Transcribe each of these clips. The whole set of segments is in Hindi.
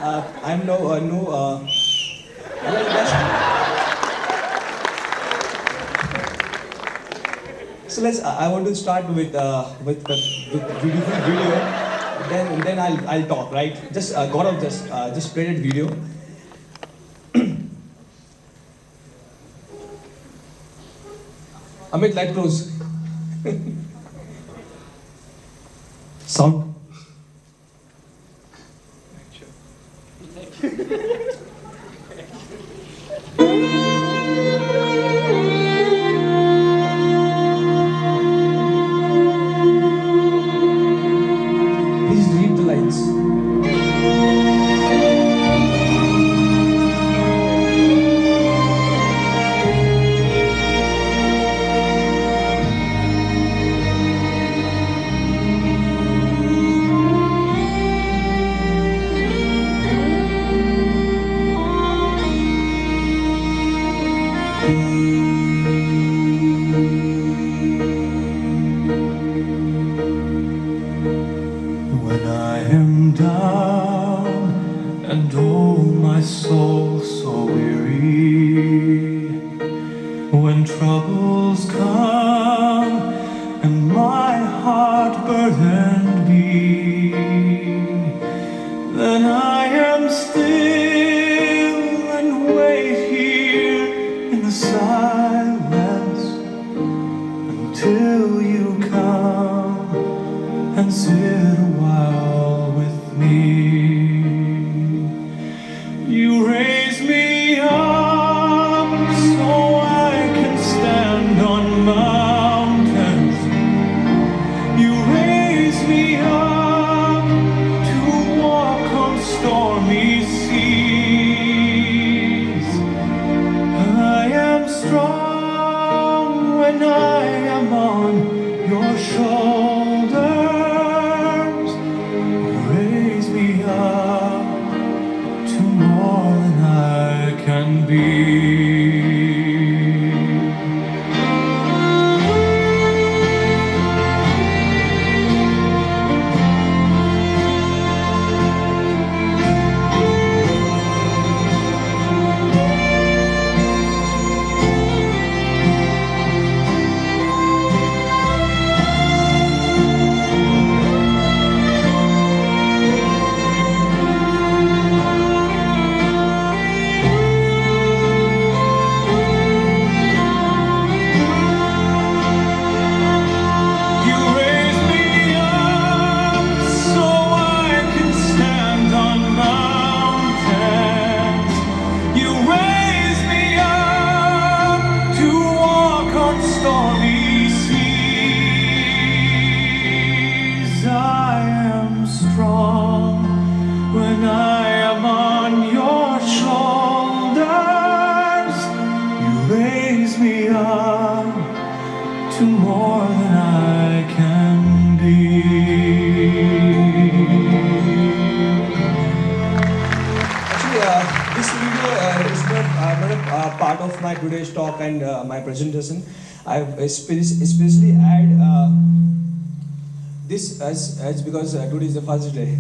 I'm no. Well, so let's. I want to start with beautiful video. Then I'll talk, right? Just Gaurav, just play that video. Amit, light close. Sound. Please read the lines. When I am down and oh my soul so weary, when troubles come and my heart burdened be, then I am still and wait here in the silence until you come and sit a while with me. You raise me up so I can stand on mountains. You raise me up to walk on stormy seas. I am strong when I am on your shoulders. Raise me up to more than I can be. You raise me up so I can stand on mountains. You raise me up to walk on stormy seas. I am strong when I am on your shoulders. You raise me up to more than I can be. Actually, this video is not a part of my today's talk and my presentation. I've especially add this as because today is the first day.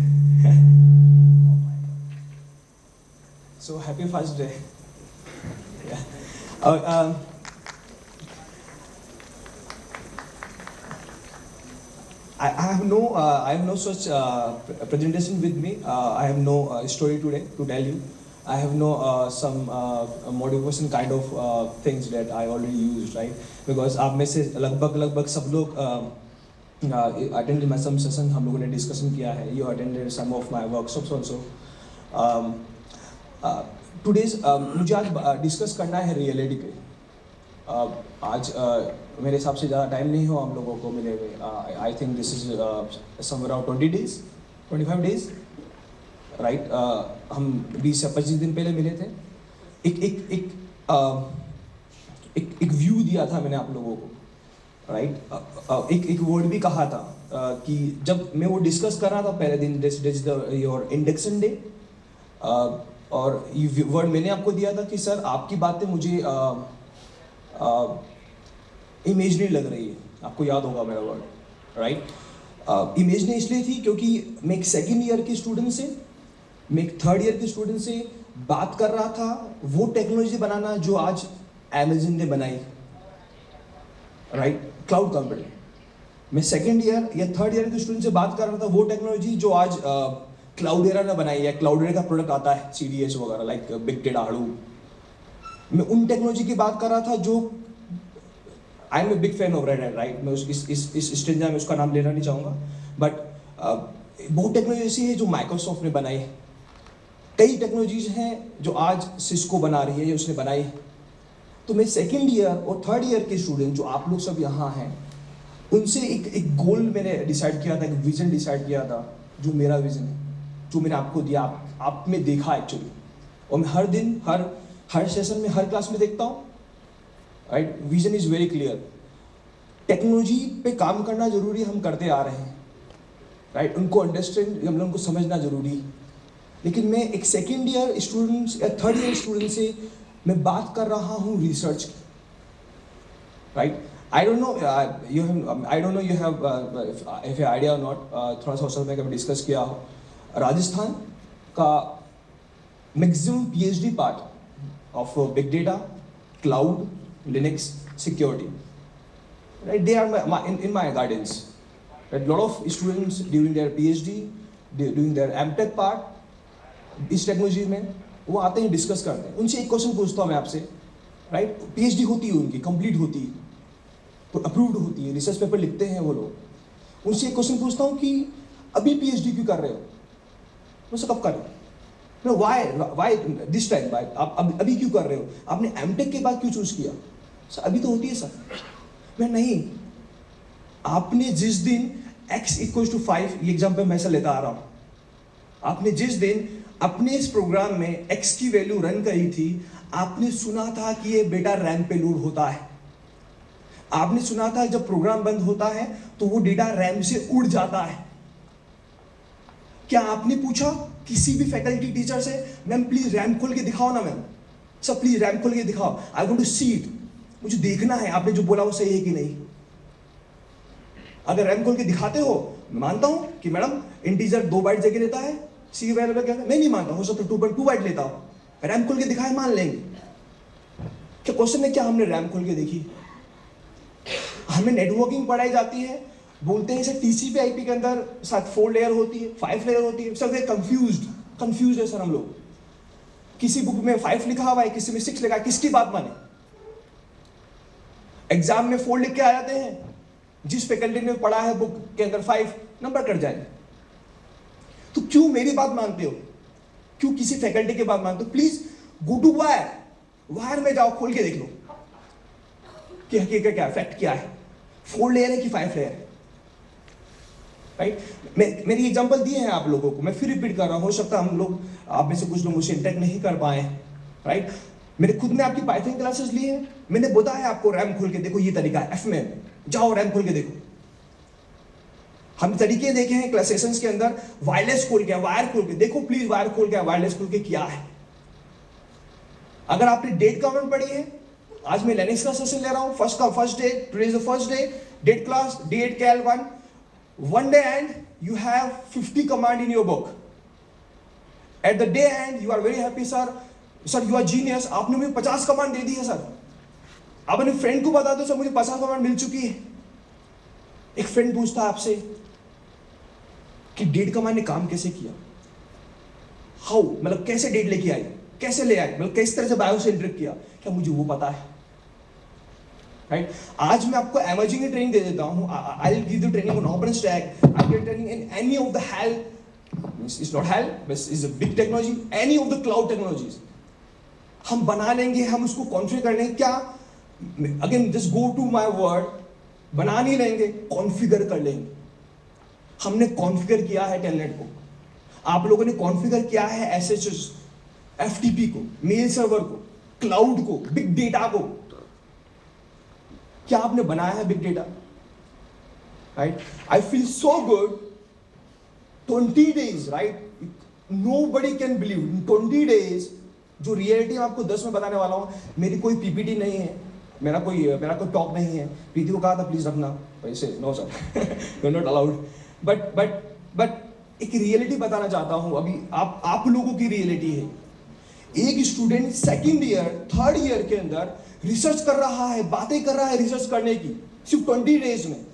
So happy first day. Yeah. I have no such presentation with me. I have no story today to tell you. I have no some motivation kind of things that I already used, right? Because आप में से लगभग सब लोग attended my some session, हम लोगों ने discussion किया है. You attended some of my workshops also. Today's मुझे आज discuss करना है reality पे. आज मेरे हिसाब से ज़्यादा टाइम नहीं हो हम लोगों को मिले हुए. I think this is somewhere around 20 days 25 days right. हम 20 या 25 दिन पहले मिले थे. एक एक एक एक व्यू दिया था मैंने आप लोगों को, राइट. एक वर्ड भी कहा था कि जब मैं वो डिस्कस कर रहा था पहले दिन, this is your induction day, और ये वर्ड मैंने आपको दिया था कि सर आपकी बातें मुझे इमेजनरी लग रही है. आपको याद होगा मेरा वर्ड, राइट. इमेजनरी इसलिए थी क्योंकि मैं एक सेकेंड ईयर की स्टूडेंट से मैं एक थर्ड ईयर के स्टूडेंट से बात कर रहा था वो टेक्नोलॉजी बनाना जो आज अमेजन ने बनाई, राइट, क्लाउड कंप्यूटिंग। मैं सेकेंड ईयर या थर्ड ईयर के स्टूडेंट से बात कर रहा था वो टेक्नोलॉजी जो आज क्लाउडेरा ने बनाई है। क्लाउडेरा का प्रोडक्ट आता है CDS वगैरह, लाइक बिग डेटा, हडूप। मैं उन टेक्नोलॉजी की बात कर रहा था जो I am a big fan of Red Hat, right. मैं इस स्टेंजा में उसका नाम लेना नहीं चाहूँगा, बट बहुत टेक्नोलॉजी ऐसी है जो माइक्रोसॉफ्ट ने बनाई है। कई टेक्नोलॉजीज हैं जो आज सिस्को बना रही है या उसने बनाई है। तो मैं सेकेंड ईयर और थर्ड ईयर के स्टूडेंट जो आप लोग सब यहाँ हैं, उनसे एक गोल मैंने डिसाइड किया था, एक विजन डिसाइड किया था, जो मेरा विजन है, जो मैंने आपको दिया, आप में देखा एक्चुअली। और मैं हर दिन हर सेशन में, हर क्लास में देखता हूँ, right. Vision is very clear. Technology पे काम करना जरूरी, हम करते आ रहे हैं, राइट। उनको अंडरस्टैंड, हम लोगों को समझना जरूरी है। लेकिन मैं एक सेकेंड ईयर स्टूडेंट्स या थर्ड ईयर स्टूडेंट से मैं बात कर रहा हूँ रिसर्च की, right. I don't know you have if you idea or not, थोड़ा सा सोशल मीडिया में डिस्कस किया हो। राजस्थान का maximum PhD part of big data, cloud, Linux, security, right, they are in my guidance, right. Lot of students during their PhD, during their MTech part इस टेक्नोलॉजी में वो आते हैं, डिस्कस करते हैं। उनसे एक क्वेश्चन पूछता हूँ मैं आपसे, राइट। PhD होती है उनकी, कंप्लीट होती है, तो अप्रूव्ड होती है, रिसर्च पेपर लिखते हैं वो लोग। उनसे एक क्वेश्चन पूछता हूँ कि अभी PhD क्यों कर रहे हो? मुझसे कब कर रहे हो? वाई दिस टाइम, वाई आप अभी क्यों कर रहे हो? आपने MTech के बाद क्यों चूज किया? सर अभी तो होती है सर। मैं नहीं, आपने जिस दिन x = 5, ये एग्जाम्पल मैं ऐसा लेता आ रहा हूँ, आपने जिस दिन अपने इस प्रोग्राम में x की वैल्यू रन करी थी, आपने सुना था कि ये बेटा रैम पे लोड होता है। आपने सुना था जब प्रोग्राम बंद होता है तो वो डेटा रैम से उड़ जाता है। क्या आपने पूछा किसी भी फैकल्टी टीचर से, मैम प्लीज रैम खोल के दिखाओ ना मैम, सर प्लीज रैम खोल के दिखाओ, I want to see it, मुझे देखना है आपने जो बोला वो सही है कि नहीं। अगर रैम खोल के दिखाते हो, मैं मानता हूं कि मैडम इंटीजर 2 बाइट जगह लेता है, सी वैल्यू क्या, मैं नहीं मानता, हो सकता है 2.2 बाइट लेता हो। रैम खोल के दिखाए मान लेंगे। क्या क्वेश्चन है क्या हमने रैम खोल के देखी? हमें नेटवर्किंग पढ़ाई जाती है, बोलते हैं सर TCP IP के अंदर 4 लेयर होती है, 5 लेयर होती है। सर वे कंफ्यूज्ड है सर हम लोग। किसी बुक में 5 लिखा हुआ है, किसी में 6 लिखा है, किसकी बात माने? एग्जाम में 4 लिख के आ जाते हैं, जिस फैकल्टी ने पढ़ा है बुक के अंदर 5 नंबर कट जाएंगे। तो क्यों मेरी बात मानते हो? क्यों किसी फैकल्टी की बात मानते हो? प्लीज गो टू वायर में जाओ, खोल के देख लो कि हकीकत क्या, फैक्ट क्या है, 4 लेयर है कि 5 लेयर है, राइट। मेरी एग्जांपल दिए हैं आप लोगों को, मैं फिर रिपीट कर रहा हूं। हो सकता है हम लोग, आप में से कुछ लोग मुझसे इंटरेक्ट नहीं कर पाए, राइट। मैंने खुद ने आपकी पाइथन क्लासेस ली है, मैंने बताया आपको रैम खोल के देखो, ये तरीका है, F में जाओ रैम खोल के देखो। हम तरीके देखे हैं क्लास सेशंस के अंदर, वायरलेस खोल के, वायर खोल के देखो, प्लीज वायर खोल के, वायरलेस खोल के क्या है। अगर आपने डेट कमांड पढ़ी है, आज मैं लिनक्स का सेशन ले रहा हूं, first day, today is the first day, date class, date call 1 day end you have 50 command in your book. At the day end you are very happy, sir you are genius, आपने मुझे 50 कमांड दे दी है सर। आप अपने फ्रेंड को बता दो सर मुझे 50 कमांड मिल चुकी है। एक फ्रेंड पूछता है आपसे कि डेट कमांड ने काम कैसे किया, हाउ, मतलब कैसे डेट लेके आई, कैसे ले आई, मतलब किस तरह से बायो से इंटरेक्ट किया, क्या मुझे वो पता है, राइट। आज मैं आपको एमर्जिंग की ट्रेनिंग दे देता हूं। I will give the training on OpenStack, I will training in any of the hell, it's not hell बस is a big technology, any of the cloud technologies हम बना लेंगे, हम उसको कॉन्फ़िगर कर लेंगे। क्या, again just go to my word, बना नहीं लेंगे, कॉन्फ़िगर कर लेंगे। हमने कॉन्फ़िगर किया है टेलनेट को, आप लोगों ने कॉन्फ़िगर किया है SSH, FTP को, मेल सर्वर को, क्लाउड को, बिग डेटा को। क्या आपने बनाया है big data, right. I feel so good, 20 days, right, nobody can believe, in 20 days जो रियलिटी मैं आपको 10 में बताने वाला हूं। मेरी कोई PPT नहीं है, मेरा कोई टॉक नहीं है। प्रीति को कहा था प्लीज रखना, वैसे no sir, you are not allowed, but एक रियलिटी बताना चाहता हूं, अभी आप लोगों की रियलिटी है। एक student second year third year के अंदर रिसर्च कर रहा है, बातें कर रहा है रिसर्च करने की, सिर्फ 20 डेज में।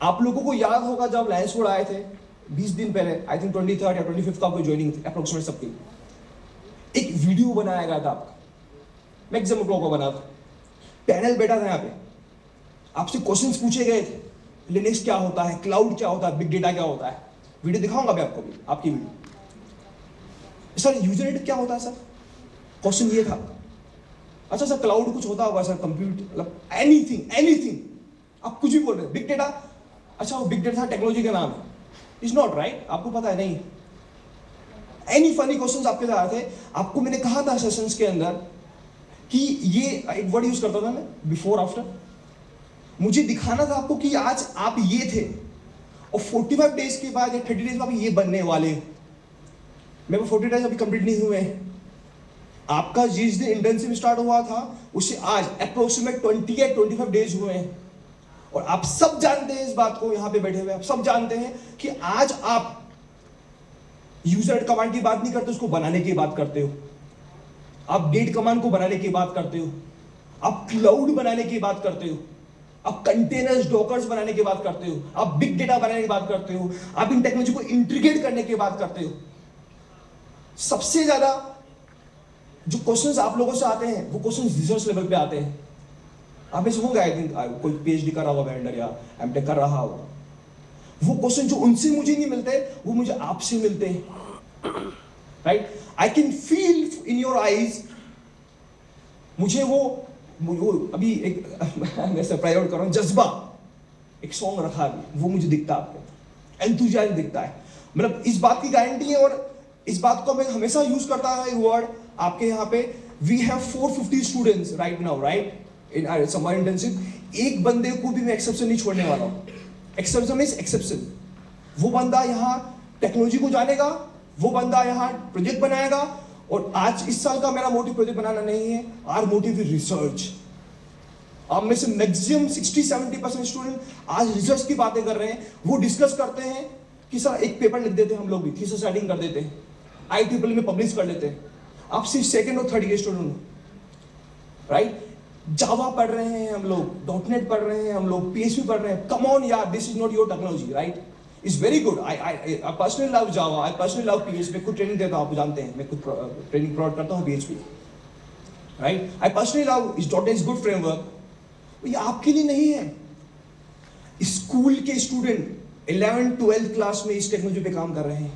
आप लोगों को याद होगा जब लायंस बोर्ड आए थे 20 दिन पहले, आई थिंक 23rd या 25th का कोई ज्वाइनिंग थी अप्रोक्सीमेट सबकी, एक वीडियो बनाया गया था आपका, मैक्सिमम लोगों को बना था, पैनल बैठा था यहाँ पे, आपसे क्वेश्चंस पूछे गए थे, लिनक्स क्या होता है, क्लाउड क्या होता है, बिग डेटा क्या होता है। वीडियो दिखाऊंगा मैं आपको भी, आपकी वीडियो। सर यूजर नेट क्या होता है सर, क्वेश्चन ये था। अच्छा सर क्लाउड कुछ होता होगा सर, कंप्यूटर मतलब एनीथिंग एनीथिंग, आप कुछ भी बोल रहे हैं। बिग डेटा, अच्छा वो बिग डेटा टेक्नोलॉजी का नाम है, इज नॉट राइट, आपको पता है नहीं। एनी फनी क्वेश्चंस आपके साथ थे। आपको मैंने कहा था सेशंस के अंदर कि ये एक वर्ड यूज करता था मैं, बिफोर आफ्टर। मुझे दिखाना था आपको कि आज आप ये थे और 45 डेज के बाद या 30 डेज में आप ये बनने वाले। मेरे 40 डेज अभी कंप्लीट नहीं हुए। आपका जिस दिन इंटर्नशिप स्टार्ट हुआ था उससे आज अप्रोक्सीमेट 20 या 25 डेज हुए हैं। और आप सब जानते हैं इस बात को, यहां पे बैठे हुए आप सब जानते हैं कि आज आप यूजर कमांड की बात नहीं करते, उसको बनाने की बात करते हो। आप डेट कमांड को बनाने की बात करते हो, आप क्लाउड बनाने की बात करते हो, आप कंटेनर्स डॉकर्स बनाने की बात करते हो, आप बिग डेटा बनाने की बात करते हो, आप इन टेक्नोलॉजी को इंटीग्रेट करने की बात करते हो। सबसे ज्यादा जो क्वेश्चंस आप लोगों से आते हैं वो क्वेश्चंस रिसर्च लेवल पे आते हैं। आप में से होंगे आई थिंक कोई पीएचडी कर रहा होगा वेंडर या एमटेक कर रहा होगा। वो क्वेश्चन जो उनसे मुझे नहीं मिलते वो मुझे आपसे मिलते हैं, right. I can feel in your eyes, मुझे वो अभी एक मैं सरप्राइज आउट कर रहा हूं, जज्बा एक सॉन्ग रखा है वो मुझे दिखता है आपको, एंथुसियाज्म दिखता है। मतलब इस बात की गारंटी है और इस बात को मैं हमेशा यूज करता है वर्ड आपके यहाँ पे। We have 450 students right now, right, in summer internship. एक बंदे को भी मैं एक्सेप्शन नहीं छोड़ने वाला हूँ। Exception means exception. वो बंदा यहाँ टेक्नोलॉजी को जानेगा, वो बंदा यहाँ प्रोजेक्ट बनाएगा। और आज इस साल का मेरा मोटिव प्रोजेक्ट बनाना नहीं है, आर मोटिव इज रिसर्च। आप में से मैक्सिमम 60-70% स्टूडेंट आज रिसर्च की बातें कर रहे हैं। वो डिस्कस करते हैं कि सर एक पेपर लिख देते हैं, हम लोग भी थीसिस राइटिंग कर देते हैं, IEEE में पब्लिश कर लेते हैं। आप सिर्फ सेकंड और थर्ड ईयर स्टूडेंट, राइट। जावा पढ़ रहे हैं हम लोग, .NET पढ़ रहे हैं हम लोग, PHP पढ़ रहे हैं। कम ऑन यार, this is not your technology, right. It's very good. I personally love Java, I personally love PHP। मैं खुद ट्रेनिंग देता हूँ, आप जानते हैं, मैं खुद ट्रेनिंग प्रोवाइड करता हूँ PHP, right. I personally love इस .NET इज गुड फ्रेमवर्क। ये आपके लिए नहीं है। स्कूल के स्टूडेंट 11th 12th क्लास में इस टेक्नोलॉजी पे काम कर रहे हैं।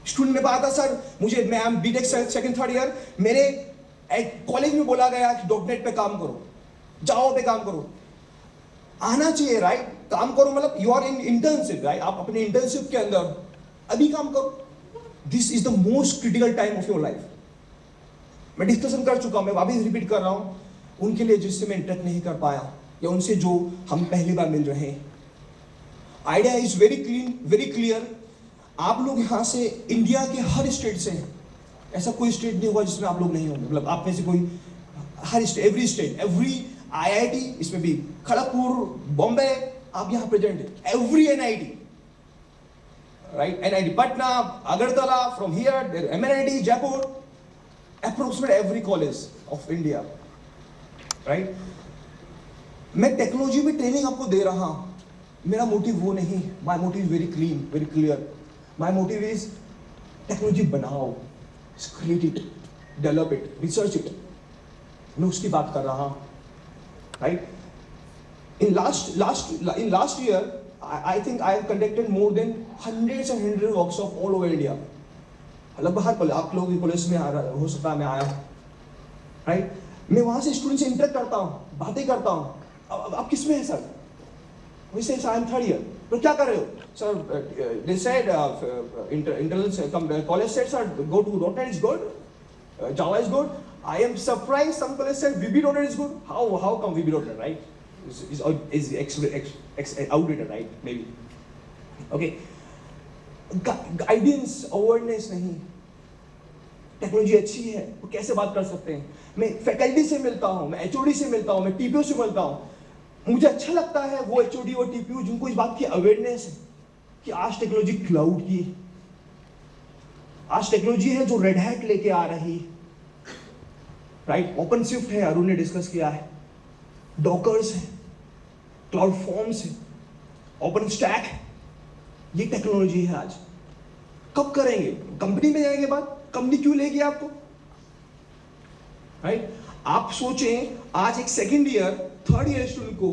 स्टूडेंट ने कहा था सर मुझे, मैं बीटेक सेकंड थर्ड ईयर, मेरे कॉलेज में बोला गया कि .NET पे काम करो, जावा पे काम करो। आना चाहिए, राइट। काम करो मतलब you are in internship, right. आप अपने इंटर्नशिप के अंदर अभी काम करो। This is the most critical time of your life. मैं डिस्कशन कर चुका हूं, मैं वापस रिपीट कर रहा हूं उनके लिए जिससे मैं इंटरेक्ट नहीं कर पाया या उनसे जो हम पहली बार मिल रहे हैं। Idea is very clean, very clear. आप लोग यहां से इंडिया के हर स्टेट से हैं। ऐसा कोई स्टेट नहीं होगा जिसमें आप लोग नहीं होंगे। मतलब आप में से कोई, हर state, every state, every IIT, इसमें भी खड़गपुर, बॉम्बे, आप यहां प्रेजेंट है। Every NIT, right, NIT Patna, Agartala, from here MNIT Jaipur, approximate every college of India, right. मैं टेक्नोलॉजी में ट्रेनिंग आपको दे रहा हूं। मेरा मोटिव वो नहीं, my motive very clean, very clear. My motive is technology बनाओ, create it, develop it, research it. मैं उसकी बात कर रहा हूं, right. In last year I think I have conducted more than hundreds and hundreds of workshops all over India. लगभग हर कॉलेज, आप लोग कॉलेज में हो सकता है मैं आया हूँ, राइट। मैं वहां से स्टूडेंट से इंटरेक्ट करता हूँ, बातें करता हूँ। अब आप किस में है सर? वैसे आई एम थर्ड ईयर। तो क्या कर रहे हो sir? They said internal college said sir go to .NET is good, Java is good. I am surprised some colleges said VB.NET is good. How come VB.NET, right? Is outdated, right? Maybe. Okay. Guidance, awareness नहीं। टेक्नोलॉजी अच्छी है, वो कैसे बात कर सकते हैं? मैं फैकल्टी से मिलता हूँ, मैं HOD से मिलता हूँ, मैं TPO से मिलता हूँ। मुझे अच्छा लगता है वो HOD और TPO जिनको इस बात की अवेयरनेस है। कि आज टेक्नोलॉजी क्लाउड की, आज टेक्नोलॉजी है जो रेड हैट लेके आ रही, राइट? ओपन स्विफ्ट है, अरुण ने डिस्कस किया है, डॉकर्स है, क्लाउड फॉर्म्स है, ओपन स्टैक है, ये टेक्नोलॉजी है आज। कब करेंगे? कंपनी में जाएंगे बाद, कंपनी क्यों लेगी आपको, राइट? आप सोचें, आज एक second year third year student को,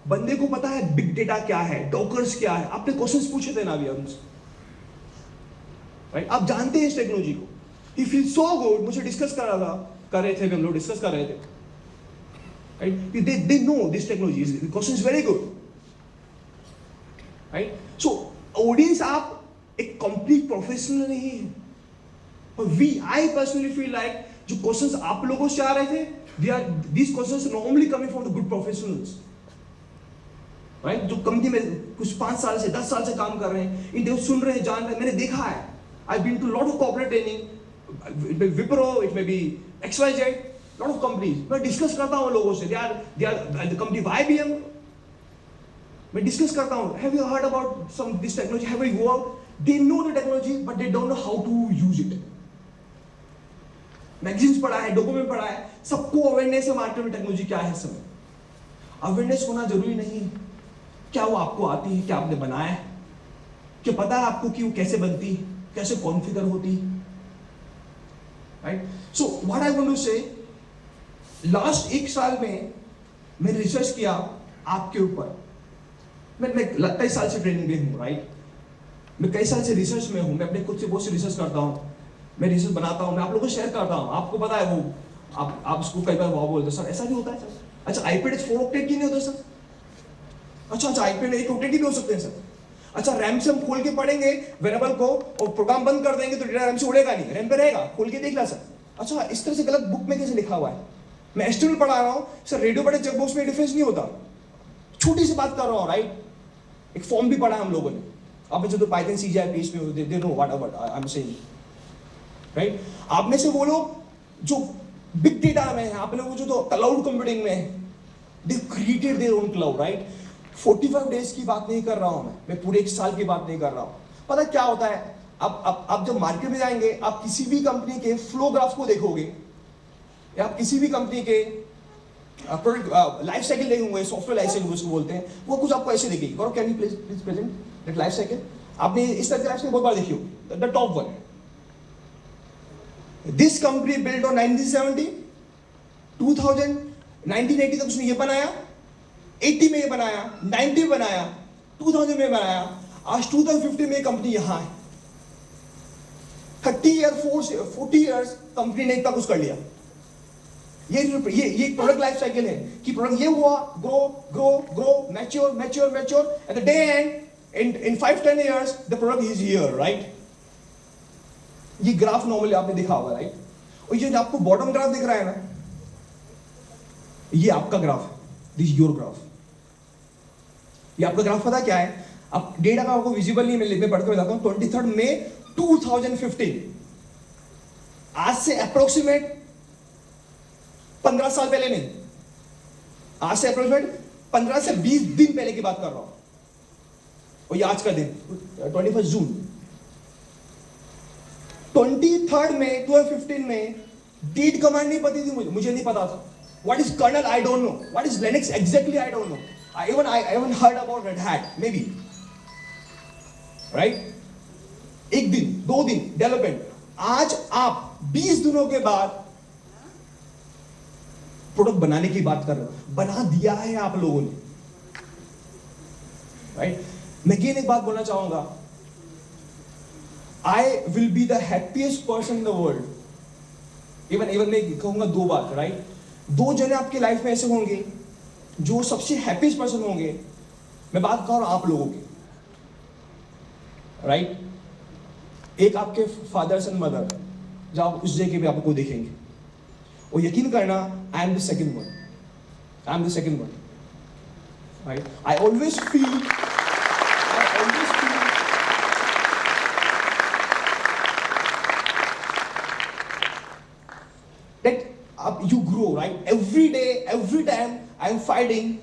बंदे को पता है बिग डेटा क्या है, डॉकर्स क्या है, आपने क्वेश्चंस पूछे थे ना अभी हमसे, राइट? आप जानते हैं इस टेक्नोलॉजी को, ही फील सो गुड, मुझे डिस्कस कर रहे थे, हम लोग डिस्कस कर रहे थे, right? They know this technology, question is very good, right? So audience आप एक कंप्लीट प्रोफेशनल नहीं है, और आई पर्सनली फील लाइक जो क्वेश्चंस आप लोगों से आ रहे थे, these questions normally coming from the good professionals, right? जो कंपनी में कुछ 5 साल से 10 साल से काम कर रहे हैं, इंटरव्यू सुन रहे हैं, जान रहे हैं, मैंने देखा है, I've been to lot of corporate training, it may be Wipro, it may be XYZ, lot of companies, मैं डिस्कस करता हूँ लोगों से, they are the company IBM, मैं डिस्कस करता हूँ, have you heard about this technology, have you go out, they know the technology but they don't know how to use it, magazines पढ़ा है, डॉक्यूमेंट पढ़ा है, सबको अवेयरनेस है मार्केट में टेक्नोलॉजी क्या है, समय अवेयरनेस होना जरूरी नहीं है, क्या वो आपको आती है, क्या आपने बनाया है, क्या पता है आपको कि वो कैसे बनती, कैसे कॉन्फ़िगर होती, right? So what I want to say, last 1 साल में मैंने रिसर्च किया आपके ऊपर, मैं कई साल से ट्रेनिंग में हूँ, राइट? मैं कई साल से रिसर्च में हूँ, मैं अपने खुद से बहुत से रिसर्च करता हूँ, मैं रिसर्च बनाता हूँ, मैं आप लोगों को शेयर करता हूँ, आपको पता है वो, आप उसको कई बार बोलते सर ऐसा भी होता है सर, अच्छा आईपैड 4 ऑक्टेट की नहीं होता सर, अच्छा आईपैड 1 ऑक्टेट की भी हो सकते हैं सर, अच्छा रैम से हम खोल के पढ़ेंगे वेरिएबल को और प्रोग्राम बंद कर देंगे तो डेटा रैम से उड़ेगा नहीं, रैम पे रहेगा, खोल के देख ला सर, अच्छा इस तरह से गलत बुक में कैसे लिखा हुआ है, मैं एचटीएमएल पढ़ा रहा हूँ sir, radio button check box में डिफरेंस नहीं होता, छोटी सी बात कर रहा हूँ, राइट? एक फॉर्म भी पढ़ा हम लोगों ने, अब जो पाइथन सीजीआई पेज में they know whatever I am saying, right? आप में से वो लोग जो बिग डेटा में है, आप लोग जो तो क्लाउड कंप्यूटिंग में है, they created their own cloud, right? 45 days की बात नहीं कर रहा हूं मैं पूरे 1 साल की बात नहीं कर रहा हूं। पता क्या होता है, आप जब मार्केट में जाएंगे, आप किसी भी कंपनी के फ्लो ग्राफ को देखोगे, या आप किसी भी कंपनी के प्रोडक्ट लाइफ साइकिल देखोगे, सॉफ्टवेयर लाइफ साइकिल उसको बोलते हैं, वो कुछ आपको ऐसे दिखेगी। Gaurav can you please present that life cycle? आपने इस तरह की लाइफ साइकिल बहुत बार देखी होगी, the top one, this company build on 1970, 2000, 1980 तक उसने ये बनाया, 80 में ये बनाया, 90 में बनाया, 2000 में बनाया, आज 2050 में कंपनी यहां है। 40 इयर्स कंपनी ने इतना कुछ कर लिया। ये प्रोडक्ट लाइफ साइकिल है कि प्रोडक्ट ये हुआ, grow grow grow, mature mature mature, at the day and in 5-10 years the product is here, right? ये ग्राफ नॉर्मली आपने देखा होगा, राइट? और ये जो आपको बॉटम ग्राफ दिख रहा है ना, ये आपका ग्राफ है, दिस योर ग्राफ। ये आपका ग्राफ पता क्या है? अब डेटा का आपको विजिबल नहीं मिले, मैं पढ़कर बताता हूं। 23 मई 2015, आज से अप्रोक्सीमेट 15 साल पहले नहीं, आज से अप्रोक्सीमेट 15 से 20 दिन पहले की बात कर रहा हूं। और ये आज का दिन 21 जून 23 मई 2015 में डीड कमांड नहीं पती थी मुझे नहीं पता था। What is kernel I don't know, what is Linux exactly I don't know, I even heard about Red Hat maybe, right? एक दिन 2 दिन डेवलपमेंट, आज आप 20 दिनों के बाद प्रोडक्ट बनाने की बात कर रहे हो, बना दिया है आप लोगों ने, राइट? मैं अगेन एक बात बोलना चाहूंगा, I will be the happiest person in the world. Even मैं कहूंगा 2 बात, राइट? 2 जने आपकी लाइफ में ऐसे होंगे जो सबसे हैप्पीएस्ट पर्सन होंगे। मैं बात कर रहा हूं आप लोगों की, राइट? एक आपके फादर्स एंड मदर, जब आप उस जगह पे आपको देखेंगे, और यकीन करना, I am the second one, I am the second one, right? I always feel that you grow, right? Every day, every time I am fighting,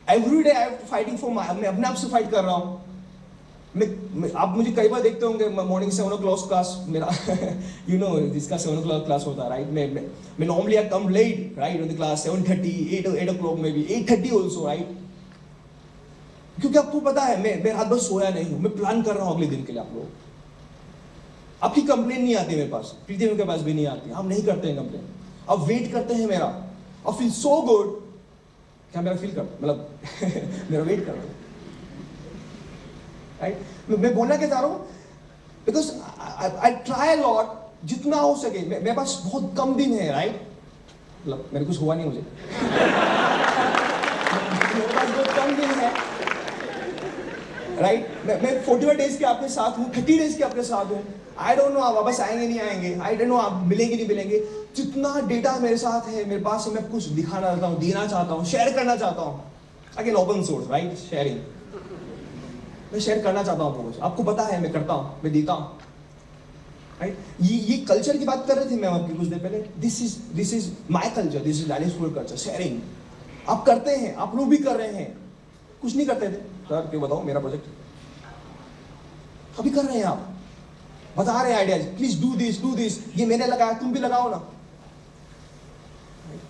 every day I am fighting for मैं अपने आप से फाइट कर रहा हूं आप मुझे कई बार देखते होंगे मॉर्निंग 7 o'clock क्लास मेरा यू नो जिसका 7 o'clock क्लास होता है राइट मैं normally I come late right in the class 7:30 8 o'clock may be 8:30 also right क्योंकि आपको पता है मैं रात भर सोया नहीं हूं, मैं प्लान कर रहा हूं अगले दिन के लिए। आप लोग आपकी कंप्लेन नहीं आती मेरे पास, प्रीति के पास भी नहीं आती, हम नहीं करते हैं कंप्लेन, आप वेट करते हैं मेरा और फील सो गुड, क्या मेरा फील करते मतलब मेरा वेट करते हैं राइट। मैं बोलना क्या चाह रहा हूँ, बिकॉज आई ट्राई लॉट जितना हो सके, मेरे पास बहुत कम दिन है राइट, मतलब मेरे कुछ हुआ नहीं मुझे मेरे पास बहुत कम दिन है राइट। मैं 41 डेज के आपके साथ हूँ, 30 डेज के आपके साथ हूँ, आई डोंट नो आप वापस आएंगे नहीं आएंगे, आई डोंट नो आप मिलेंगे नहीं मिलेंगे, जितना डेटा मेरे साथ है मेरे पास मैं कुछ दिखाना चाहता हूँ, देना चाहता हूँ, शेयर करना चाहता हूँ। Again open source right, sharing, मैं शेयर करना चाहता हूँ कुछ, आपको पता है मैं करता हूँ, मैं देता हूँ राइट। ये कल्चर की बात कर रहे थे मैं आपकी कुछ देर पहले, this is my culture, this is लैनिस फूड कल्चर, शेयरिंग। आप करते हैं, आप लोग भी कर रहे हैं, कुछ नहीं करते थे सर, क्यों बताओ मेरा प्रोजेक्ट, अभी कर रहे हैं आप, बता रहे हैं आइडियाज, प्लीज डू दिस, ये मैंने लगाया तुम भी लगाओ ना,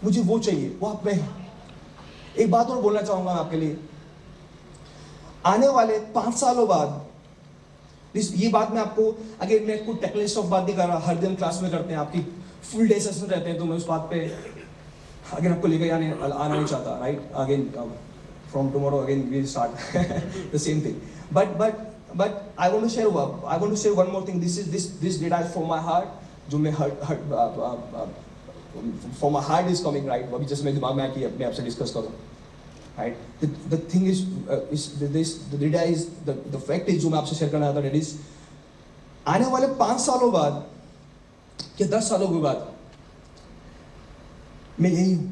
मुझे वो चाहिए, वो आप में है। एक बात और बोलना चाहूंगा मैं आपके लिए, आने वाले 5 सालों बाद ये बात मैं आपको, अगर मैं कोई टेक्निस्ट ऑफ बात नहीं कर रहा, हर दिन क्लास में करते हैं, आपकी फुल डे सेशन रहते हैं, तो मैं उस बात पे अगर आपको लेकर आना नहीं चाहता right. Again from tomorrow again we start the same thing, but I want to share one more thing, this data is from my heart, जो मैं from my heart is coming right, अभी जैसे मेरे दिमाग में आया कि अपने आपसे डिस्कस करूं right. The thing is the data is the fact is जो मैं आपसे शेयर करना चाहता हूँ, that is आने वाले 5 सालों बाद या 10 सालों के बाद मैं यही हूँ,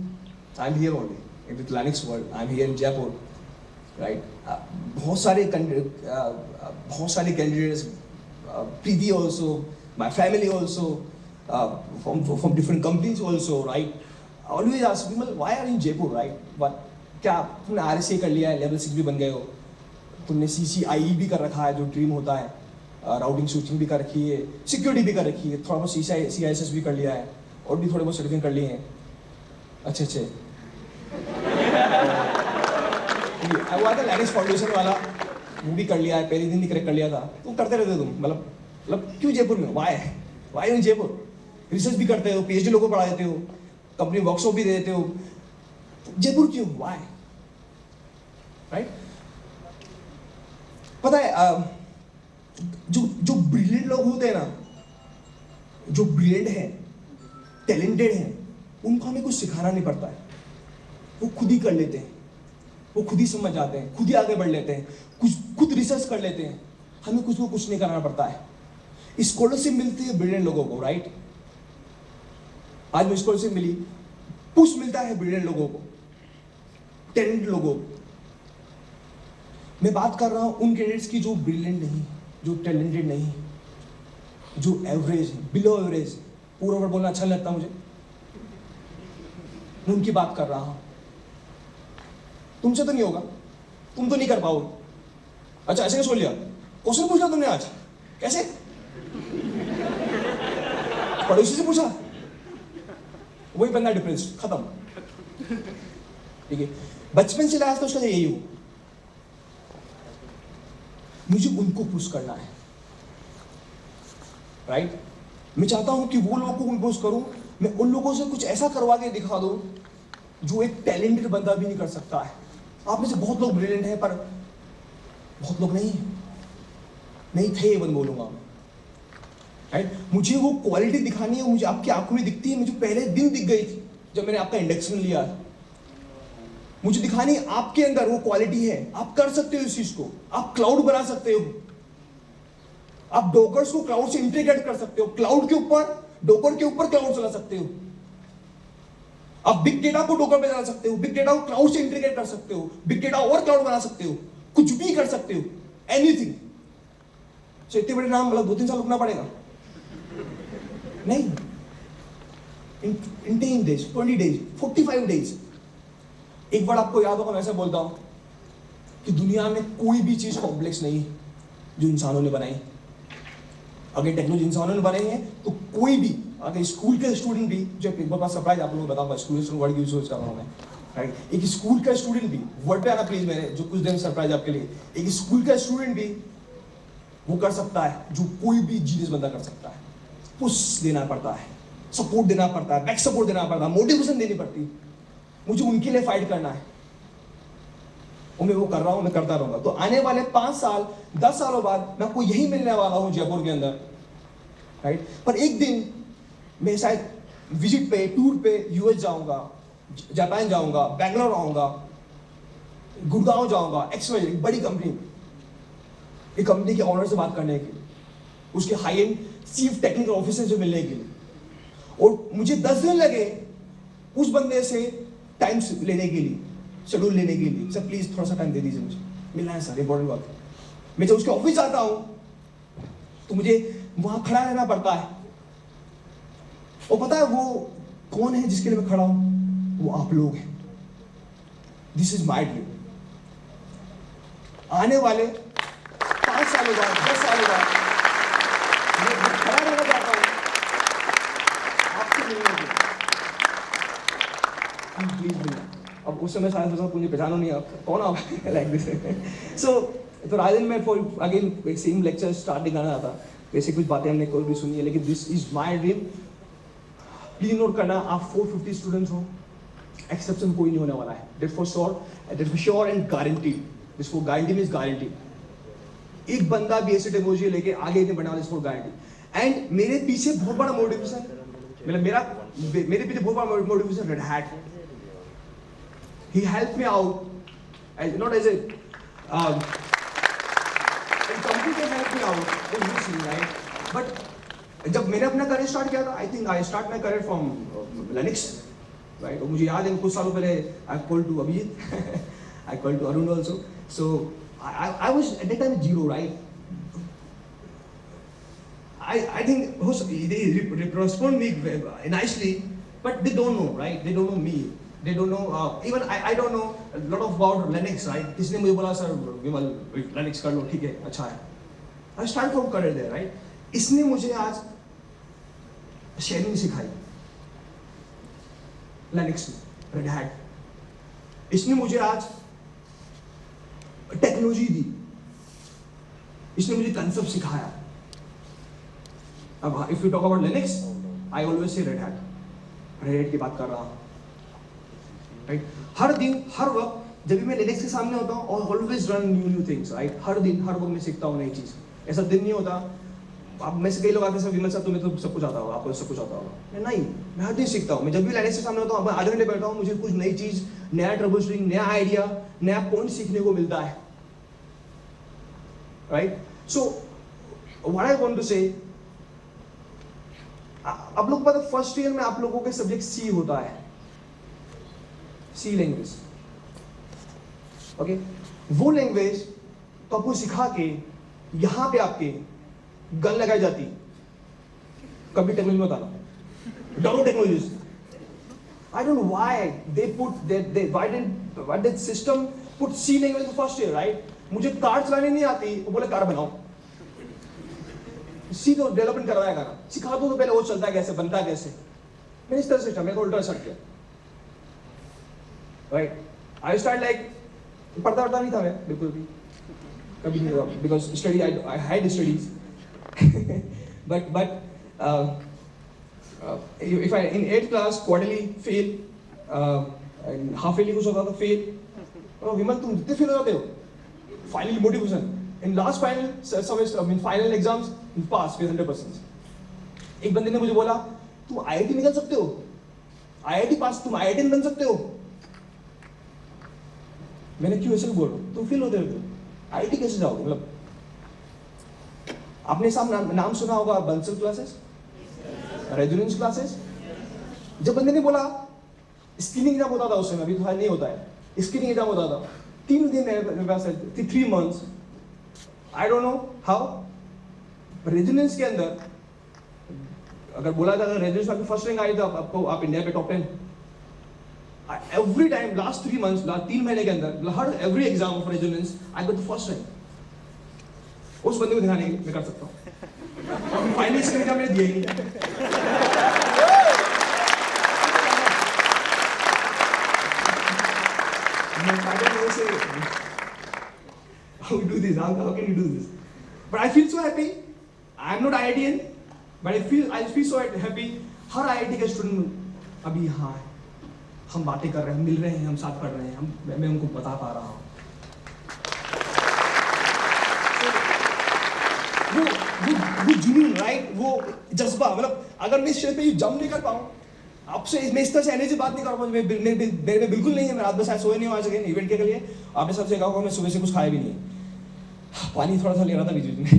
I'm here only in the Linux world, I'm here in Jaipur right. बहुत सारे candidates, Preeti also, my family also, from different companies also right, always ask me why are you in Jaipur right, but क्या तुमने RSA कर लिया है, लेवल 6 भी बन गए हो, तुमने CCIE भी कर रखा है जो ड्रीम होता है, राउटिंग स्विचिंग भी कर रखी है, सिक्योरिटी भी कर रखी है, थोड़ा बहुत CISS भी कर लिया है, और भी थोड़े बहुत सर्टिफिकेट कर लिए हैं, अच्छे वो आता लैनिस फाउंडेशन वाला, वो भी कर लिया है, पहले दिन ही करेक्ट कर लिया था, तो करते रहते तुम, मतलब क्यों जयपुर में, वाई इन जयपुर, रिसर्च भी करते हो, PhD लोगों को पढ़ा देते हो, कंपनी वर्कशॉप भी दे देते हो, जयपुर क्यों, वाई राइट। पता है जो ब्रिलियंट लोग होते हैं ना, जो ब्रिलियंट हैं, टैलेंटेड हैं, उनको हमें कुछ सिखाना नहीं पड़ता है, वो खुद ही कर लेते हैं, वो खुद ही समझ जाते हैं, खुद ही आगे बढ़ लेते हैं, खुद रिसर्च कर लेते हैं, हमें कुछ नहीं करना पड़ता है। स्कॉलरशिप मिलती है ब्रिलियंट लोगों को राइट, आज मुझे स्कॉलरशिप मिली, पुश मिलता है ब्रिलियंट लोगों को, टैलेंट लोगों को। मैं बात कर रहा हूं उन कैंडिडेट्स की जो ब्रिलियंट नहीं, जो टैलेंटेड नहीं, जो एवरेज है, बिलो एवरेज, पूरा वर्ड बोलना अच्छा लगता मुझे, मैं उनकी बात कर रहा हूं। तुमसे तो नहीं होगा, तुम तो नहीं कर पाओगे। अच्छा ऐसे कैसे बोल लिया, क्वेश्चन पूछा तुमने आज, कैसे पड़ोसी से पूछा, वही बंदा डिप्रेस्ड, खत्म। ठीक है, बचपन से लाया तो उसका यही हूं, मुझे उनको पुश करना है राइट। मैं चाहता हूं कि वो लोगों को पुश करूं, मैं उन लोगों से कुछ ऐसा करवा के दिखा दूं जो एक टैलेंटेड बंदा भी नहीं कर सकता है। आप में से बहुत लोग ब्रिलियंट हैं, पर बहुत लोग नहीं थे, बंद बोलूंगा मैं राइट। मुझे वो क्वालिटी दिखानी है, मुझे आपकी आंखों में दिखती है, मुझे पहले दिन दिख गई थी जब मैंने आपका इंडेक्शन लिया। मुझे दिखानी आपके अंदर वो क्वालिटी है, आप कर सकते हो इस चीज को, आप क्लाउड बना सकते हो, आप डॉकर्स को क्लाउड से इंटीग्रेट कर सकते हो, क्लाउड के ऊपर, डॉकर के ऊपर क्लाउड चला सकते हो, आप बिग डेटा को डॉकर पे चला सकते हो, बिग डेटा को क्लाउड से इंटीग्रेट कर सकते हो, बिग डेटा और क्लाउड बना सकते हो, कुछ भी कर सकते हो, एनीथिंग। तो इतने बड़े नाम मतलब 2-3 साल रुकना पड़ेगा नहीं, in 10 days, 20 days, 45 days। एक बार आपको याद होगा, मैं ऐसे बोलता हूं कि दुनिया में कोई भी चीज कॉम्प्लेक्स नहीं, जो इंसानों ने बनाई। अगर टेक्नोलॉजी इंसानों ने बनाई है तो कोई भी, अगर स्कूल के स्टूडेंट भी, जो एक बार सरप्राइज आप लोगों को बताऊंगा, स्कूल के स्टूडेंट वर्ड यूज कर रहा हूँ मैं, राइट। एक स्कूल का स्टूडेंट भी, वर्ड पे आना प्लीज मेरे, जो कुछ दिन सरप्राइज आपके लिए, एक स्कूल का स्टूडेंट भी वो कर सकता है जो कोई भी जीनियस बंदा कर सकता है। पुश देना पड़ता है, सपोर्ट देना पड़ता है, बैक सपोर्ट देना पड़ता है, मोटिवेशन देनी पड़ती है। मुझे उनके लिए फाइट करना है और मैं वो कर रहा हूं, मैं करता रहूंगा। तो आने वाले 5 साल 10 सालों बाद मैं आपको यही मिलने वाला हूं जयपुर के अंदर, राइट। पर एक दिन मैं शायद विजिट पे, टूर पे यूएस जाऊंगा, जापान जाऊंगा, बैंगलोर आऊंगा, गुड़गांव जाऊंगा, एक्सवाई बड़ी कंपनी, एक कंपनी के ऑनर से बात करने के लिए, उसके high and chief technical officer से मिलने के लिए, और मुझे 10 दिन लगे उस बंदे से टाइम लेने के लिए, शेड्यूल लेने के लिए। सर प्लीज थोड़ा सा टाइम दे दीजिए, मुझे मिलना है सर, इंपॉर्टेंट बात है। मैं जब उसके ऑफिस जाता हूं तो मुझे वहां खड़ा रहना पड़ता है, और पता है वो कौन है जिसके लिए मैं खड़ा हूं? वो आप लोग हैं। This is my dream. आने वाले 5 सालों बाद, 10 सालों बाद मैं खड़ा रहना चाहता हूं आपसे मिलने के लिए। प्लीज मिलना। अब उस समय शायद मुझे पहचानो नहीं, आप कौन आप लाइक दिस। सो तो राजन में for again same lecture start नहीं करना था, वैसे कुछ बातें हमने कोई भी सुनी है, लेकिन this is my dream. Please note करना, आप 450 स्टूडेंट्स हो, एक्सेप्शन कोई नहीं होने वाला है, that for sure and guaranteed. This for guarantee means guaranteed. एक बंदा भी ऐसे टेक्नोलॉजी लेके आगे नहीं बढ़ने वाला, इस फॉर गारंटी। एंड मेरे पीछे बहुत बड़ा मोटिवेशन, मतलब मेरे पीछे बहुत बड़ा motivation read hat. He helped me out, as not as a and company can help me out, obviously, right? But जब मैंने अपना करियर स्टार्ट किया था, I think I start my career from Linux, right? और मुझे याद है कुछ सालों पहले I called to Abhijit, I called to Arun also. So I was at that time zero, right? I think they respond me nicely, but they don't know, right? They don't know me. They don't know, even I don't know a lot of about Linux, right? किसने मुझे बोला सर विमल Linux कर लो, ठीक है, अच्छा है। I start from career there, right? इसने मुझे आज शेयरिंग सिखाई Linux में, Red Hat। इसने मुझे आज टेक्नोलॉजी दी, इसने मुझे कंसेप्ट सिखाया। अब if you talk about Linux, I always say Red Hat, Red Hat की बात कर रहा हूँ। राइट, हर दिन हर वक्त जब भी मैं लिनक्स के सामने होता हूँ, और always run new things, right. हर दिन हर वक्त मैं सीखता हूँ नई चीज। ऐसा दिन नहीं होता, अब में से कई लोग आते हैं विमल साहब तुम्हें तो सब कुछ आता होगा, आपको सब कुछ आता होगा। नहीं, मैं हर दिन सीखता हूँ। मैं जब भी लिनक्स के सामने होता हूँ, आधे घंटे बैठता हूँ, मुझे कुछ नई चीज, नया ट्रबल शूटिंग, नया आइडिया, नया पॉइंट सीखने को मिलता है, right. So what I want to say, आप लोग पता फर्स्ट ईयर में आप लोगों के सब्जेक्ट सी होता है, सी लैंग्वेज, ओके। वो लैंग्वेज तो आपको सिखा के यहां पे आपके गन लगाई जाती। कभी टेक्नोलॉजी में बताना, down technologies. I don't know why they put that system put C language in first year, right. मुझे कार चलाने नहीं आती, वो बोले कार बनाओ, सी तो डेवलपमेंट करवाएगा ना, सिखा दो तो पहले वो चलता है कैसे, बनता है कैसे। मैंने इस तरह सिस्टम, मैंने तो उल्टा स्टार्ट किया, राइट। आई स्टार्ट लाइक, पढ़ता नहीं था मैं बिल्कुल भी, कभी नहीं हुआ, because study I had studies, but if I in 8th class quarterly fail, and half yearly कुछ होता था fail, और विमल तुम कितने फेल हो जाते हो, finally motivation, in last final semester, I mean final exams, you pass with 100%। एक बंदे ने मुझे बोला तुम IIT निकल सकते हो, IIT पास, तुम IIT बन सकते हो। मैंने क्यों ऐसे बोल रहा हूँ, तुम फेल होते हो, IIT कैसे जाओगे? मतलब आपने सब नाम सुना होगा, बंसल क्लासेस, रेजोनेंस क्लासेस। जब बंदे ने बोला स्क्रीनिंग एग्जाम होता था उस समय, अभी तो नहीं होता है, स्क्रीनिंग एग्जाम होता था 3 दिन मेरे पास, 3 months, I don't know how. Resonance के अंदर अगर बोला जाता है रेजोनेंस में फर्स्ट रैंक आई तो आपको, आप इंडिया पे top 10। Every time last 3 months, last 3 महीने के अंदर, हर every exam of Resonance I got the first rank. उस बंदे को दिखाने के लिए मैं कर सकता हूँ। और फाइनली इसका एग्जाम मैंने दिया ही नहीं। मैं फाइनल में से how you do this? How can you do this? But I feel so happy. I am not IITian, but I feel so happy. Her IIT का स्टूडेंट अभी यहाँ है, हम बातें कर रहे हैं, मिल रहे हैं, हम साथ पढ़ रहे हैं, मैं उनको बता पा रहा हूँ। वो जुनून, राइट, वो जज्बा, मतलब अगर मैं इस स्टेज पे जंप नहीं कर पाऊँ, आपसे मैं इस तरह से एनर्जी बात नहीं कर पाऊँ, मेरे में बिल्कुल नहीं है। मैं रात में शायद सोए नहीं हूँ आज अगेन इवेंट के लिए। आपने सबसे कहा होगा मैं सुबह से कुछ खाया भी नहीं है, पानी थोड़ा सा ले रहा था बीच बीच में।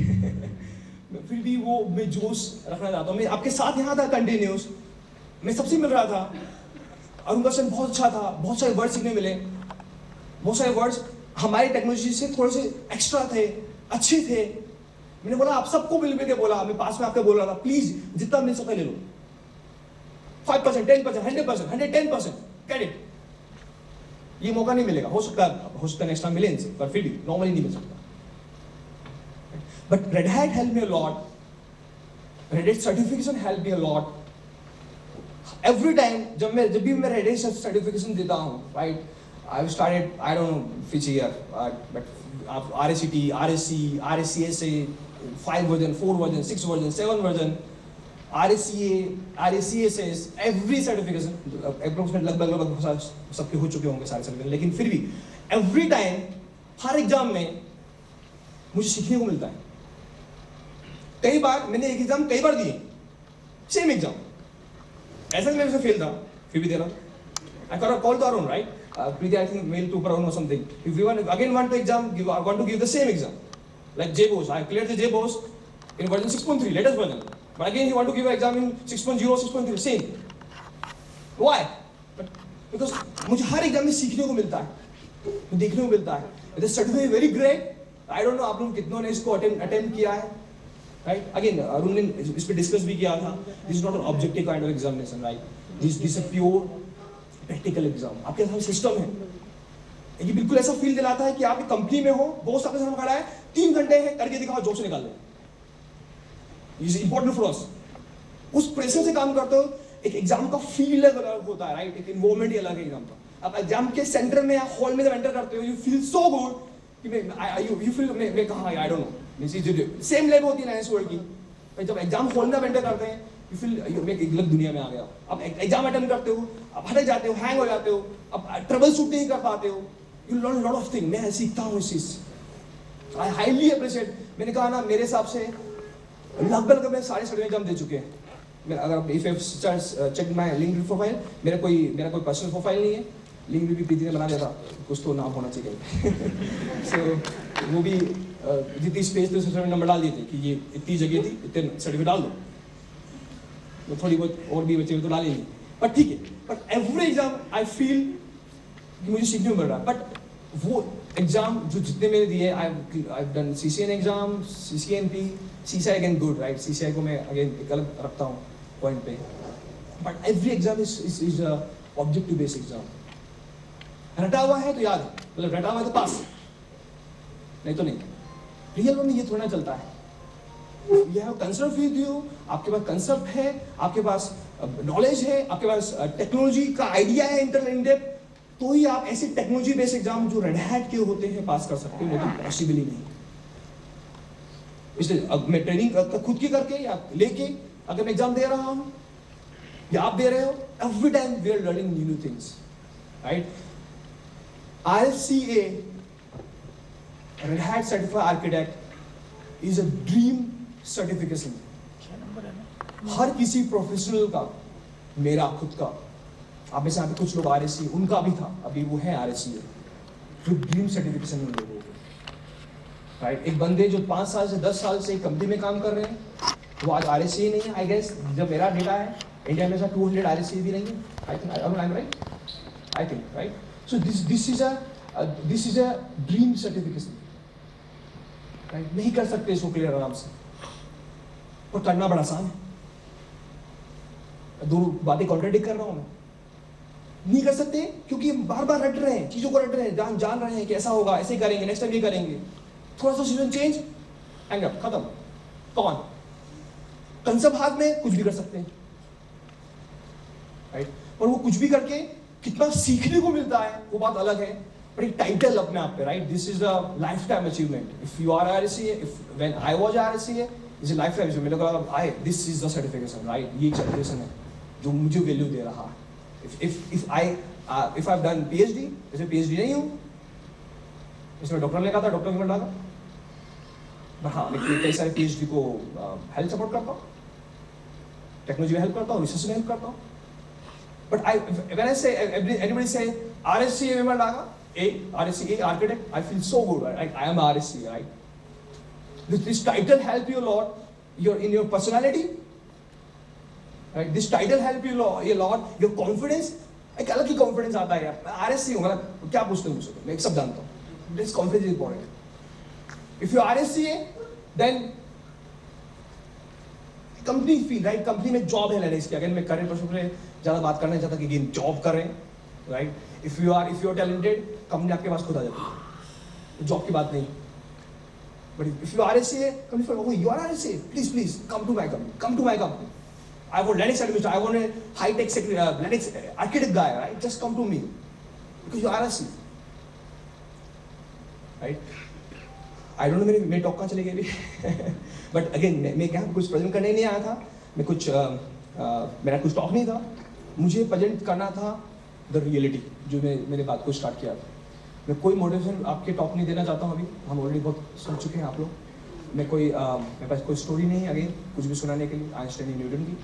फिर भी वो मैं जोश रखना चाहता हूँ। मैं आपके साथ यहाँ था कंटिन्यूस, मैं सबसे मिल रहा था, अरुण का सेशन बहुत अच्छा था, बहुत सारे वर्ड सीखने मिले, बहुत सारे वर्ड्स हमारी टेक्नोलॉजी से थोड़े से एक्स्ट्रा थे, अच्छे थे। मैंने बोला आप सबको मिल के बोला, मैं पास में आपके बोल रहा था, प्लीज जितना मिल सकता ले लो, 5%, 10%, 100%, 110% क्रेडिट। ये मौका नहीं मिलेगा, हो सकता है नेक्स्ट टाइम मिले, पर फिर भी नॉर्मली नहीं मिल सकता। But red hat help me a lot, red hat certification help me a lot. Every time जब भी मैं रेड हैट सर्टिफिकेशन देता हूँ, right, I started, I don't no which year, but RSCT, RSC, RSCSA, 5 version, 4 version, 6 version, 7 version, RSCA, RSCSS, every certification, approximately लगभग सबके हो चुके होंगे सारे सर्टिफिकेशन। लेकिन फिर भी एवरी टाइम हर एग्जाम में मुझे सीखने को मिलता है। कई बार मैंने एक एग्जाम कई बार दिए, सेम एग्जाम, ऐसा नहीं मैं फेल था, फिर भी दे रहा हूँ। I got a call to Arun, right? Preeti, I think mail to Arun or something. If we again want to give the same exam, like JBoss, I cleared the JBoss in version 6.3, latest version. But again, he want to give an exam in 6.0, 6.3, same. Why? Because मुझे हर एग्जाम में सीखने को मिलता है, देखने को मिलता है। It is certified very great. I don't know आप लोग कितनों ने इसको अटेम्प्ट किया है, right? Again, अरुण ने इस पे डिस्कस भी किया था। This is not an objective kind of examination, right? This is a pure practical exam. आपके साथ सिस्टम है, ये बिल्कुल ऐसा फील दिलाता है कि आप एक कंपनी में हो, बॉस आपके सामने खड़ा है, 3 घंटे है, करके दिखाओ, जॉब से निकाल दो। Is important for us. उस प्रेशर से काम करते हो, एक एग्जाम का फील अलग होता है, राइट, एक इन्वायरमेंट ही अलग है एग्जाम का। अब एग्जाम के सेंटर में या हॉल में जब एंटर करते हो, यू फील सो गुड कि यू फील मैं कहाँ, आई डोंट नो, सेम लेवल होती है ना इस वर्ड की। जब एग्जाम हॉल में एंटर करते हैं, you feel मैं एक अलग दुनिया में आ गया। अब एग्जाम अटेम्प्ट करते हो, अब हटक जाते हो, हैंग हो जाते हो, अब ट्रबल शूट नहीं कर पाते हो, you learn lot of thing. मैं सीखता हूँ इस चीज। I highly appreciate. मैंने कहा ना, मेरे हिसाब से लगभग मैं सारे एग्जाम दे चुके हैं। अगर if you check my LinkedIn profile, मेरा कोई पर्सनल प्रोफाइल नहीं है, लिंक्डइन भी प्रीति ने बना दिया था, कुछ तो नाम होना चाहिए। सो वो भी जितनी स्पेस थे उसमें नंबर डाल दिए थे कि ये इतनी जगह थी, इतने सर्टिफिकेट डाल दो, तो थोड़ी बहुत और भी बचे तो डाल लेंगे, पर ठीक है। But every exam I feel मुझे सीखने को मिल रहा है। बट वो एग्जाम जो जितने मैंने दिए, I done CCN exam, CCNP, CCI again good, right, CCI को मैं अगेन एक अलग रखता हूँ पॉइंट पे। But every exam is objective based exam. रटा हुआ है तो याद है, मतलब रटा हुआ है तो पास, नहीं तो नहीं। रियल में ये थोड़ा चलता है। You have concept with you, आपके पास कंसेप्ट है, आपके पास नॉलेज है, आपके पास टेक्नोलॉजी का आइडिया है इन डेप्थ, तो ही आप ऐसे टेक्नोलॉजी बेस्ड एग्जाम जो रेड हैट के होते हैं पास कर सकते हो, लेकिन पॉसिबल ही नहीं। इसलिए अब मैं ट्रेनिंग खुद की करके या लेके अगर मैं एग्जाम दे रहा हूँ या आप दे रहे हो, every time we are learning new things, right. RSCA, red hat certified architect, is a dream certification. हर किसी प्रोफेशनल का, मेरा खुद का, आप में से यहाँ पे कुछ लोग RSC, उनका भी था, अभी वो है RSCA, जो ड्रीम सर्टिफिकेशन उन लोगों को, राइट। एक बंदे जो 5 साल से 10 साल से एक कंपनी में काम कर रहे हैं, वो आज RSCA नहीं है। आई गेस जब मेरा डेटा है, इंडिया में 200 RSCA भी नहीं है, I think, I am right, I think, right. So this is a dream certification, right. नहीं कर सकते इसको क्लियर आराम से, और करना बड़ा आसान है। दो बातें कॉन्ट्रडिक्ट कर रहा हूं मैं, नहीं कर सकते क्योंकि बार बार रट रहे हैं, चीजों को रट रहे हैं, जान रहे हैं कि ऐसा होगा, ऐसे करेंगे, नेक्स्ट टाइम ये करेंगे, थोड़ा सा सिचुएशन चेंज, हैंग अप, खत्म। कौन कंसेप्ट हाथ में कुछ भी कर सकते हैं, राइट? और वो कुछ भी करके कितना सीखने को मिलता है वो बात अलग है, पर एक टाइटल अपने आप पे, right? This is a life time achievement. If you are RSCA, if when I was RSCA, is a life time achievement. मेरे को I this is the certification, right? ये सर्टिफिकेशन है जो मुझे वैल्यू दे रहा है। If I have done PhD, जैसे PhD नहीं हूँ, इसमें डॉक्टर ने कहा था, डॉक्टर में डाला, बट हाँ, लेकिन कई सारे PhD को हेल्थ सपोर्ट करता हूँ, टेक्नोलॉजी में हेल्प करता हूँ, रिसर्च में हेल्प करता हूँ। But when I say, anybody say RSCA member laga, RSCA architect, I feel so good, right? I am RSCA, right? This title help you a lot. In your personality, right? This title help you a lot. Your confidence, एक अलग ही confidence आता है यार। मैं RSCA हूँ, मतलब क्या पूछते हैं मुझसे? मैं एक सब जानता हूँ। This confidence is important. If you are RSCA, then company feel, right? Company में जॉब है लेने इसकी। अगर मैं करियर पर्सन पे ज़्यादा बात करना चाहता कि जॉब करें, right? If you are talented, company आपके पास खुद आ जाती है, जॉब की बात नहीं। But if you RSCA, company for, oh you are RSCA, please come to my company, I want Linux administrator, I want a high tech Linux architect guy, right? Just come to me because you are RSCA, right? I don't no मेरी टॉक कहाँ चली गई अभी। बट अगेन मैं क्या कुछ प्रेजेंट करने नहीं आया था, मैं कुछ मेरा कुछ टॉक नहीं था, मुझे प्रेजेंट करना था द रियलिटी, जो मेरे बात को स्टार्ट किया था। मैं कोई मोटिवेशन आपके टॉक नहीं देना चाहता हूँ अभी, हम ऑलरेडी बहुत सुन चुके हैं आप लोग। मैं मेरे पास कोई स्टोरी नहीं है अगेन कुछ भी सुनाने के लिए आइंस्टाइन न्यूटन की।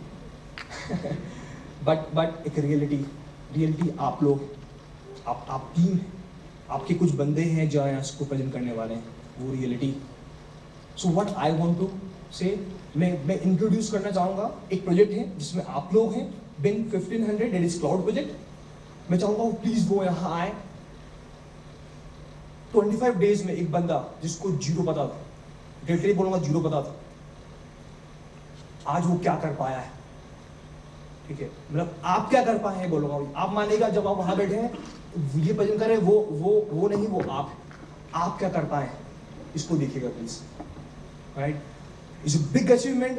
बट एक रियलिटी आप लोग, आप टीम, आपके कुछ बंदे हैं जो यहाँ इसको प्रेजेंट करने वाले हैं, वो reality. So what I want to say, मैं इंट्रोड्यूस करना चाहूँगा एक प्रोजेक्ट है जिसमें आप लोग हैं, बिन 1500, दैट इज क्लाउड प्रोजेक्ट। मैं चाहूँगा प्लीज वो यहाँ आए। 25 डेज में एक बंदा जिसको जीरो पता था, लिटरली बोलूँगा जीरो पता था, आज वो क्या कर पाया है, ठीक है? मतलब आप क्या कर पाए हैं बोलूँगा, आप मानेगा जब आप वहाँ बैठे हैं ये प्रेजेंट करें, वो नहीं, वो आप क्या कर पाए हैं इसको देखिएगा please, right? It's a big achievement,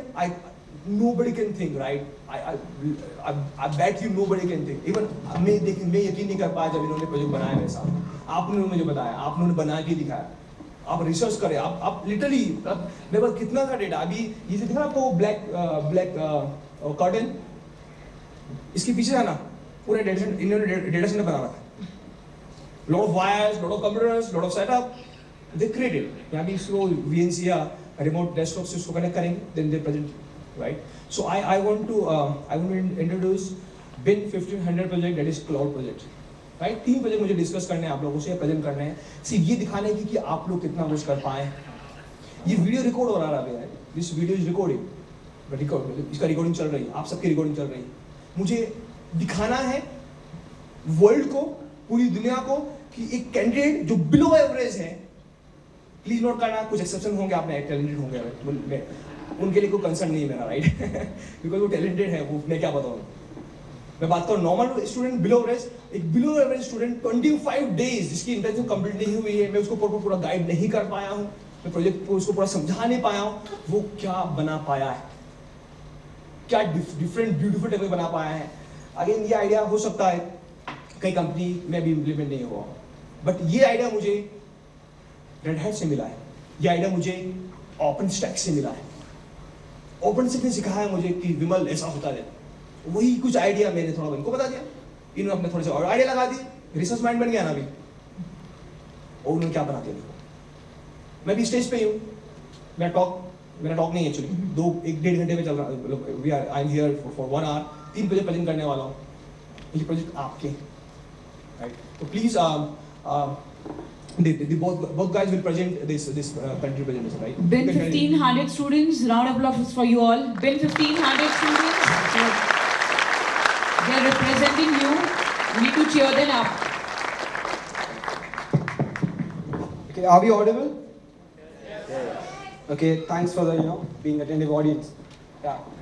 nobody can think, right? I bet you nobody can think. Even मैं यकीन नहीं कर पाया जब इन्होंने प्रोजेक्ट बनाया मेरे साथ। आपने मुझे बताया, आपने बना के दिखाया, आप रिसर्च करें, आप लिटरली, मेरे पास कितना का डेटा अभी, ये दिखा आपको ब्लैक कर्टन, इसके पीछे है ना पूरा डेटा, इन्होंने डेटा सेंटर बना रखा है, lot of wires, lot of computers, lot of setup, they created. यहाँ भी इसको VNC या remote desktop से इसको कनेक्ट करेंगे, then they present, right? So I want to introduce BIN 1500 project, that is cloud project, right? 3 project मुझे डिस्कस करने हैं आप लोगों से, प्रेजेंट करने हैं, सिर्फ ये दिखाने की कि आप लोग कितना कुछ कर पाए। ये वीडियो रिकॉर्ड हो रहा है, दिस वीडियो इज रिकॉर्डिंग, इसका रिकॉर्डिंग चल रही है, आप सबकी रिकॉर्डिंग चल रही है। मुझे दिखाना है वर्ल्ड को, पूरी दुनिया को, कि एक कैंडिडेट जो बिलो एवरेज है, प्लीज नोट करना, कुछ एक्सेप्शन होंगे, आप में टैलेंटेड होंगे, उनके लिए कोई कंसर्न नहीं है मेरा, राइट? बिकॉज वो टैलेंटेड है, वो मैं क्या बताऊँ। मैं बात करूँ नॉर्मल स्टूडेंट, बिलो एवरेज, एक बिलो एवरेज स्टूडेंट 25 डेज जिसकी इंटर्नशिप कंप्लीट नहीं हुई है, मैं उसको पूरा गाइड नहीं कर पाया हूँ, मैं प्रोजेक्ट को उसको पूरा समझा नहीं पाया हूँ, वो क्या बना पाया है, क्या डिफरेंट ब्यूटीफुल टेक्निक बना पाया है। अगेन ये आइडिया हो सकता है कई कंपनी में भी इम्प्लीमेंट नहीं हुआ, बट ये आइडिया मुझे रेड हैट से मिला है, ये आइडिया मुझे ओपन स्टैक से मिला है। ओपन स्टैक ने सिखाया मुझे कि विमल ऐसा होता है, वही कुछ आइडिया मैंने थोड़ा इनको बता दिया, इन्होंने अपने थोड़े से और आइडिया लगा दिए, रिसर्च माइंड बन गया ना अभी, और उन्होंने क्या बना दिया। मैं भी स्टेज पे ही हूँ, मेरा टॉक नहीं है एक्चुअली, 1-1.5 घंटे में चल रहा, I am here for 1 hour, 3 project present करने वाला हूँ, ये प्रोजेक्ट आपके, राइट? तो please both guys will present this country presentation, right? BIN 1500 students, round of applause for you all. BIN 1500 students, they are representing you. You need to cheer them up. Okay, are we audible? Yeah. Okay, thanks for the being attentive audience. Yeah.